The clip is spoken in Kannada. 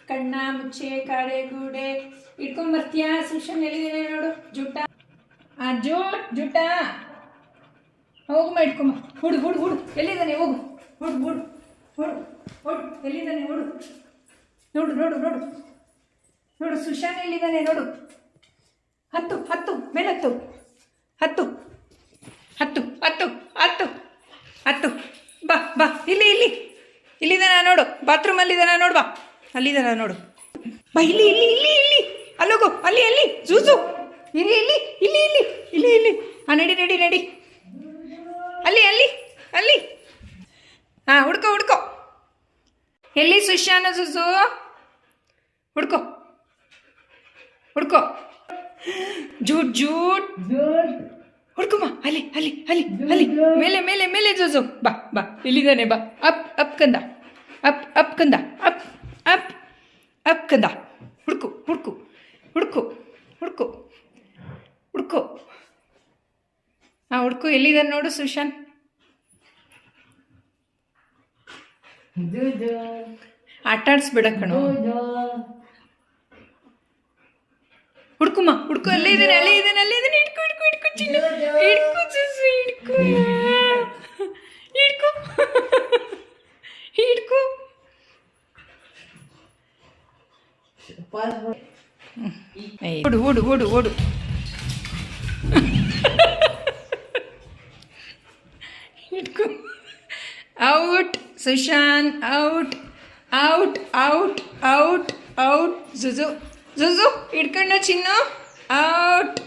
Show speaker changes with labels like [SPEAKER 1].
[SPEAKER 1] ಕಣ್ಣ ಮುಚ್ಚೆ ಕಾಡೆ ಗೂಡೆ ಇಟ್ಕೊಂಬರ್ತೀಯಾ? ಸುಶನ್ ಎಲ್ಲಿದ್ದೇನೆ ನೋಡು. ಜುಟ್ಟ ಜುಟ್ಟ ಹೋಗಮ್ಮ, ಇಟ್ಕೊಂಬ. ಹುಡು ಹುಡು ಹುಡು ಎಲ್ಲಿದ್ದಾನೆ? ಹೋಗು, ಹುಡು ಹುಡು ಹುಡು ಹುಡು ಎಲ್ಲಿದ್ದಾನೆ? ಹುಡು ನೋಡು ನೋಡು ನೋಡು ನೋಡು, ಸುಶಾನ್ ಎಲ್ಲಿದ್ದಾನೆ ನೋಡು. ಹತ್ತು ಹತ್ತು ಮೇಲೆ ಹತ್ತು, ಹತ್ತು ಹತ್ತು ಹತ್ತು ಹತ್ತು ಹತ್ತು. ಬಾ ಬಾ, ಇಲ್ಲಿ ಇಲ್ಲಿ ಇಲ್ಲಿದ್ದಾನ ನೋಡು. ಬಾತ್ರೂಮಲ್ಲಿದ್ದಾನ ನೋಡು. ಬಾ, ಅಲ್ಲಿದ್ದಾನ ನೋಡು. ಬಾ, ಇಲ್ಲಿ ಇಲ್ಲಿ ಇಲ್ಲಿ ಇಲ್ಲಿ ಅಲ್ಲೋಗು. ಅಲ್ಲಿ ಅಲ್ಲಿ ಜೂಸು ಇಲ್ಲಿ ಇಲ್ಲಿ ಇಲ್ಲಿ ಇಲ್ಲಿ ಇಲ್ಲಿ ಇಲ್ಲಿ. ಹಾಂ, ನಡಿ ನಡಿ ನಡಿ. ಅಲ್ಲಿ ಅಲ್ಲಿ ಅಲ್ಲಿ. ಹಾಂ, ಹುಡ್ಕೋ ಹುಡ್ಕೋ. ಎಲ್ಲಿ ಸುಶಾನ? ಜೂಸು ಹುಡ್ಕೋ ಹುಡ್ಕೋ. ಜೂಟ್ ಜೂಟ್ ಹುಡ್ಕಮ್ಮ. ಅಲ್ಲಿ ಅಲ್ಲಿ ಅಲ್ಲಿ ಅಲ್ಲಿ ಮೇಲೆ ಮೇಲೆ ಮೇಲೆ ಜೂಸು. ಬಾ ಬಾ, ಇಲ್ಲಿದ್ದಾನೆ. ಬಾ, ಅಪ್ ಅಪ್ ಕಂದ, ಅಪ್ ಕಂದ, ಅಪ್ ಅಪ್ ಅಪ್ ಕಂದ. ಹುಡ್ಕು ಹುಡ್ಕು ಹುಡ್ಕು ಹುಡ್ಕು ಹುಡ್ಕು. ಹಾಂ, ಹುಡ್ಕು. ಎಲ್ಲಿದ್ದಾನೆ ನೋಡು ಸುಶಾನ್. ಆಟ ಆಡಿಸ್ಬೇಡ ಕಣೋ. ಹುಡ್ಕುಮ್ಮ, ಹುಡ್ಕು. ಅಲ್ಲೇ ಇದ್ದಾನೆ, ಅಲ್ಲೇ ಇದ್ದಾನೆ, ಅಲ್ಲೇ ಇದ್ದಾನೆ. ಇಟ್ಕೊ ಇಟ್ಕೊ ಇಟ್ಕೊ ಚಿನ್ನು, ಇಟ್ಕೊ ಜೂಸು, ಇಟ್ಕೊ ಇಟ್ಕೊ ಇಟ್ಕೊ. ಓಡು ಓಡು ಓಡು ಓಡು. ಇಟ್ಕೊ. Out Sushan, out out out out out. ಜುಜು ಜುಜು ಹಿಡ್ಕೊಂಡ ಚಿನ್ನು. ಔಟ್.